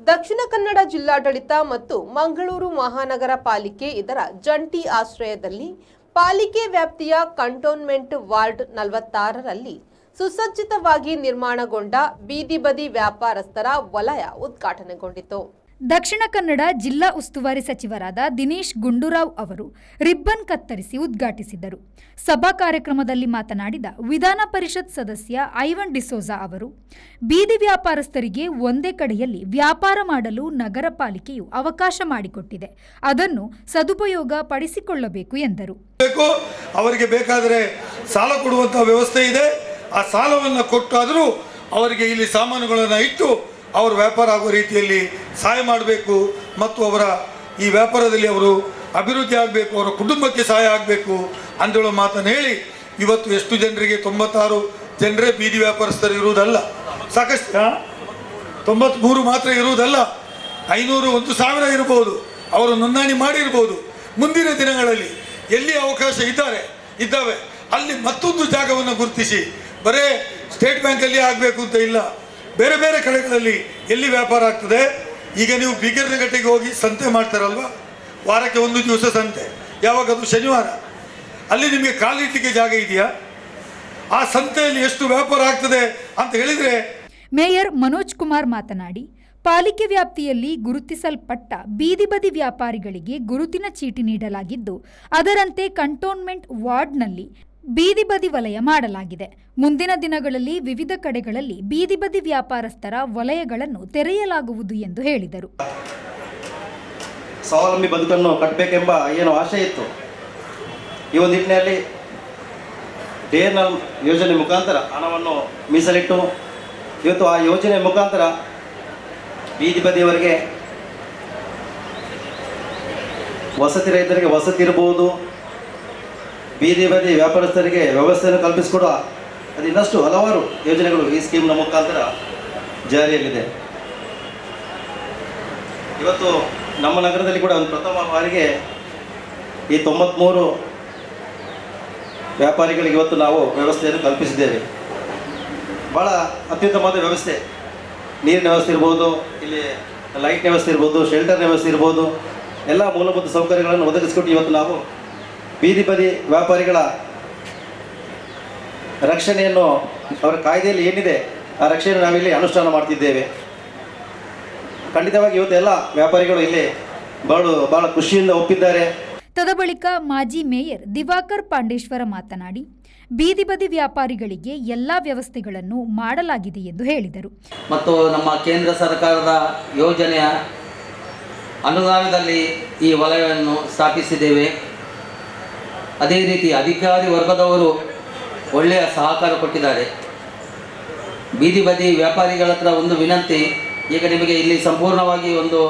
ದಕ್ಷಿಣ ಕನ್ನಡ ಜಿಲ್ಲಾಡಳಿತ ಮತ್ತು ಮಂಗಳೂರು ಮಹಾನಗರ ಪಾಲಿಕೆ ಇದರ ಜಂಟಿ ಆಶ್ರಯದಲ್ಲಿ ಪಾಲಿಕೆ ವ್ಯಾಪ್ತಿಯ ಕಂಟೋನ್ಮೆಂಟ್ ವಾರ್ಡ್ 46ರಲ್ಲಿ ಸುಸಜ್ಜಿತವಾಗಿ ನಿರ್ಮಾಣಗೊಂಡ ಬೀದಿ ಬದಿ ವ್ಯಾಪಾರಸ್ಥರ ವಲಯ ಉದ್ಘಾಟನೆಗೊಂಡಿತು. ದಕ್ಷಿಣ ಕನ್ನಡ ಜಿಲ್ಲಾ ಉಸ್ತುವಾರಿ ಸಚಿವರಾದ ದಿನೇಶ್ ಗುಂಡೂರಾವ್ ಅವರು ರಿಬ್ಬನ್ ಕತ್ತರಿಸಿ ಉದ್ಘಾಟಿಸಿದರು. ಸಭಾ ಕಾರ್ಯಕ್ರಮದಲ್ಲಿ ಮಾತನಾಡಿದ ವಿಧಾನ ಪರಿಷತ್ ಸದಸ್ಯ ಐವನ್ ಡಿಸೋಜಾ ಅವರು, ಬೀದಿ ವ್ಯಾಪಾರಸ್ಥರಿಗೆ ಒಂದೇ ಕಡೆಯಲ್ಲಿ ವ್ಯಾಪಾರ ಮಾಡಲು ನಗರ ಪಾಲಿಕೆಯು ಅವಕಾಶ ಮಾಡಿಕೊಟ್ಟಿದೆ, ಅದನ್ನು ಸದುಪಯೋಗ ಪಡಿಸಿಕೊಳ್ಳಬೇಕು ಎಂದರು. ಅವರಿಗೆ ಬೇಕಾದರೆ ಸಾಲ ಕೊಡುವಂತಹ ವ್ಯವಸ್ಥೆ ಇದೆ. ಆ ಸಾಲವನ್ನು ಕೊಟ್ಟಾದರೂ ಅವರಿಗೆ ಇಲ್ಲಿ ಸಾಮಾನುಗಳನ್ನು ಇಟ್ಟು ಅವರು ವ್ಯಾಪಾರ ಆಗುವ ರೀತಿಯಲ್ಲಿ ಸಹಾಯ ಮಾಡಬೇಕು ಮತ್ತು ಅವರ ಈ ವ್ಯಾಪಾರದಲ್ಲಿ ಅವರು ಅಭಿವೃದ್ಧಿ ಆಗಬೇಕು, ಅವರ ಕುಟುಂಬಕ್ಕೆ ಸಹಾಯ ಆಗಬೇಕು ಅಂತೇಳೋ ಮಾತನ್ನು ಹೇಳಿ ಇವತ್ತು ಎಷ್ಟು ಜನರಿಗೆ 96 ಜನರೇ ಬೀದಿ ವ್ಯಾಪಾರಸ್ಥರು ಇರುವುದಲ್ಲ, ಸಾಕಷ್ಟು 93 ಮಾತ್ರ ಇರುವುದಲ್ಲ, 500 1,000 ಇರಬಹುದು, ಅವರು ನೋಂದಣಿ ಮಾಡಿರ್ಬೋದು. ಮುಂದಿನ ದಿನಗಳಲ್ಲಿ ಎಲ್ಲಿ ಅವಕಾಶ ಇದ್ದಾವೆ ಅಲ್ಲಿ ಮತ್ತೊಂದು ಜಾಗವನ್ನು ಗುರುತಿಸಿ, ಬರೇ ಸ್ಟೇಟ್ ಬ್ಯಾಂಕಲ್ಲಿ ಆಗಬೇಕು ಅಂತ ಇಲ್ಲ, ಬೇರೆ ಬೇರೆ ಕಡೆಗಳಲ್ಲಿ ಎಲ್ಲಿ ವ್ಯಾಪಾರ ಆಗ್ತದೆ. ಈಗ ನೀವು ಬೀಗರ್ನಗಟ್ಟೆಗೆ ಹೋಗಿ ಸಂತೆ ಮಾಡ್ತಾರಲ್ವ, ವಾರಕ್ಕೆ ಒಂದು ದಿವಸ ಸಂತೆ, ಯಾವಾಗ ಅದು ಶನಿವಾರ, ಅಲ್ಲಿ ನಿಮಗೆ ಕಾಲಿಟ್ಟಿಗೆ ಜಾಗ ಇದೆಯಾ? ಆ ಸಂತೆಯಲ್ಲಿ ಎಷ್ಟು ವ್ಯಾಪಾರ ಆಗ್ತದೆ ಅಂತ ಹೇಳಿದರೆ. ಮೇಯರ್ ಮನೋಜ್ ಕುಮಾರ್ ಮಾತನಾಡಿ, ಪಾಲಿಕೆ ವ್ಯಾಪ್ತಿಯಲ್ಲಿ ಗುರುತಿಸಲ್ಪಟ್ಟ ಬೀದಿ ಬದಿ ವ್ಯಾಪಾರಿಗಳಿಗೆ ಗುರುತಿನ ಚೀಟಿ ನೀಡಲಾಗಿದ್ದು, ಅದರಂತೆ ಕಂಟೋನ್ಮೆಂಟ್ ವಾರ್ಡ್ನಲ್ಲಿ ಬೀದಿ ಬದಿ ವಲಯ ಮಾಡಲಾಗಿದೆ. ಮುಂದಿನ ದಿನಗಳಲ್ಲಿ ವಿವಿಧ ಕಡೆಗಳಲ್ಲಿ ಬೀದಿ ಬದಿ ವ್ಯಾಪಾರಸ್ಥರ ವಲಯಗಳನ್ನು ತೆರೆಯಲಾಗುವುದು ಎಂದು ಹೇಳಿದರು. ಸ್ವಾವಲಂಬಿ ಬದುಕನ್ನು ಕಟ್ಟಬೇಕೆಂಬ ಏನು ಆಶೆ ಇತ್ತು, ಈ ಒಂದು ನಿಟ್ಟಿನಲ್ಲಿ DNL ಯೋಜನೆ ಮುಖಾಂತರ ಹಣವನ್ನು ಮೀಸಲಿಟ್ಟು ಇವತ್ತು ಆ ಯೋಜನೆ ಮುಖಾಂತರ ಬೀದಿ ಬದಿಯವರಿಗೆ ವಸತಿ ರಹಿತರಿಗೆ ವಸತಿ ಇರಬಹುದು, ಬೀದಿ ಬದಿ ವ್ಯಾಪಾರಸ್ಥರಿಗೆ ವ್ಯವಸ್ಥೆಯನ್ನು ಕಲ್ಪಿಸಿಕೊಡುವ ಅದು ಇನ್ನಷ್ಟು ಹಲವಾರು ಯೋಜನೆಗಳು ಈ ಸ್ಕೀಮ್ನ ಮುಖಾಂತರ ಜಾರಿಯಲ್ಲಿದೆ. ಇವತ್ತು ನಮ್ಮ ನಗರದಲ್ಲಿ ಕೂಡ ಒಂದು ಪ್ರಥಮ ಬಾರಿಗೆ ಈ 93 ವ್ಯಾಪಾರಿಗಳಿಗೆ ಇವತ್ತು ನಾವು ವ್ಯವಸ್ಥೆಯನ್ನು ಕಲ್ಪಿಸಿದ್ದೇವೆ. ಭಾಳ ಅತ್ಯುತ್ತಮವಾದ ವ್ಯವಸ್ಥೆ, ನೀರಿನ ವ್ಯವಸ್ಥೆ ಇರ್ಬೋದು, ಇಲ್ಲಿ ಲೈಟ್ನ ವ್ಯವಸ್ಥೆ ಇರ್ಬೋದು, ಶೆಲ್ಟರ್ನ ವ್ಯವಸ್ಥೆ ಇರ್ಬೋದು, ಎಲ್ಲ ಮೂಲಭೂತ ಸೌಕರ್ಯಗಳನ್ನು ಒದಗಿಸಿಕೊಟ್ಟು ಇವತ್ತು ನಾವು ಬೀದಿ ಬದಿ ವ್ಯಾಪಾರಿಗಳ ರಕ್ಷಣೆಯನ್ನು ಅವರ ಕಾಯ್ದೆಯಲ್ಲಿ ಏನಿದೆ ಆ ರಕ್ಷಣೆಯನ್ನು ನಾವಿಲ್ಲಿ ಅನುಷ್ಠಾನ ಮಾಡ್ತಿದ್ದೇವೆ. ಖಂಡಿತವಾಗಿ ಇವತ್ತು ಎಲ್ಲ ವ್ಯಾಪಾರಿಗಳು ಇಲ್ಲಿ ಬಹಳ ಖುಷಿಯಿಂದ ಒಪ್ಪಿದ್ದಾರೆ. ತದಬಳಿಕ ಮಾಜಿ ಮೇಯರ್ ದಿವಾಕರ್ ಪಾಂಡೇಶ್ವರ ಮಾತನಾಡಿ, ಬೀದಿ ಬದಿ ವ್ಯಾಪಾರಿಗಳಿಗೆ ಎಲ್ಲ ವ್ಯವಸ್ಥೆಗಳನ್ನು ಮಾಡಲಾಗಿದೆ ಎಂದು ಹೇಳಿದರು. ಮತ್ತು ನಮ್ಮ ಕೇಂದ್ರ ಸರ್ಕಾರದ ಯೋಜನೆಯ ಅನುದಾನದಲ್ಲಿ ಈ ವಲಯವನ್ನು ಸ್ಥಾಪಿಸಿದ್ದೇವೆ. ಅದೇ ರೀತಿ ಅಧಿಕಾರಿ ವರ್ಗದವರು ಒಳ್ಳೆಯ ಸಹಕಾರ ಕೊಟ್ಟಿದ್ದಾರೆ. ಬೀದಿ ಬದಿ ವ್ಯಾಪಾರಿಗಳ ಹತ್ರ ಒಂದು ವಿನಂತಿ, ಈಗ ನಿಮಗೆ ಇಲ್ಲಿ ಸಂಪೂರ್ಣವಾಗಿ ಒಂದು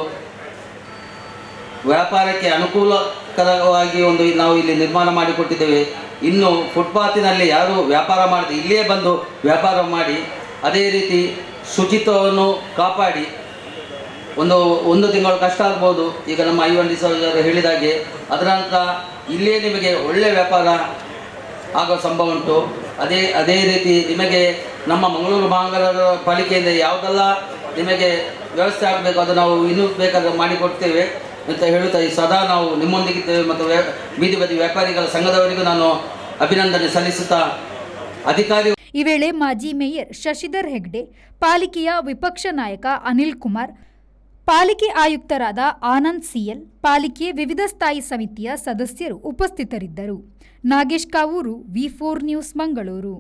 ವ್ಯಾಪಾರಕ್ಕೆ ಅನುಕೂಲಕರವಾಗಿ ನಾವು ಇಲ್ಲಿ ನಿರ್ಮಾಣ ಮಾಡಿಕೊಟ್ಟಿದ್ದೇವೆ. ಇನ್ನು ಫುಟ್ಪಾತಿನಲ್ಲಿ ಯಾರು ವ್ಯಾಪಾರ ಮಾಡದೆ ಇಲ್ಲಿಯೇ ಬಂದು ವ್ಯಾಪಾರ ಮಾಡಿ, ಅದೇ ರೀತಿ ಶುಚಿತ್ವವನ್ನು ಕಾಪಾಡಿ, ಒಂದು ತಿಂಗಳು ಕಷ್ಟ ಆಗ್ಬೋದು, ಈಗ ನಮ್ಮ ಐವನ್ ಡಿಸೋಜಾ ಹೇಳಿದಾಗೆ, ಅದರ ನಂತರ ಇಲ್ಲಿಯೇ ನಿಮಗೆ ಒಳ್ಳೆಯ ವ್ಯಾಪಾರ ಆಗೋ ಸಂಭವ ಉಂಟು. ಅದೇ ರೀತಿ ನಿಮಗೆ ನಮ್ಮ ಮಂಗಳೂರು ಮಹಾನಗರ ಪಾಲಿಕೆಯಿಂದ ಯಾವುದೆಲ್ಲ ನಿಮಗೆ ವ್ಯವಸ್ಥೆ ಆಗಬೇಕು ಅದು ನಾವು ಇನ್ನೂ ಬೇಕಾದ್ರೆ ಮಾಡಿಕೊಡ್ತೇವೆ ಅಂತ ಹೇಳುತ್ತಾ ಸದಾ ನಾವು ನಿಮ್ಮೊಂದಿಗಿದ್ದೇವೆ. ಮತ್ತು ಬೀದಿ ಬದಿ ವ್ಯಾಪಾರಿಗಳ ಸಂಘದವರಿಗೂ ನಾನು ಅಭಿನಂದನೆ ಸಲ್ಲಿಸುತ್ತಾ ಅಧಿಕಾರಿ. ಈ ವೇಳೆ ಮಾಜಿ ಮೇಯರ್ ಶಶಿಧರ್ ಹೆಗ್ಡೆ, ಪಾಲಿಕೆಯ ವಿಪಕ್ಷ ನಾಯಕ ಅನಿಲ್ ಕುಮಾರ್, ಪಾಲಿಕೆ ಆಯುಕ್ತರಾದ ಆನಂದ್ ಸಿಎಲ್, ಪಾಲಿಕೆ ವಿವಿಧ ಸ್ಥಾಯಿ ಸಮಿತಿಯ ಸದಸ್ಯರು ಉಪಸ್ಥಿತರಿದ್ದರು. Nagesh Kavoor, V4 news, Mangaluru.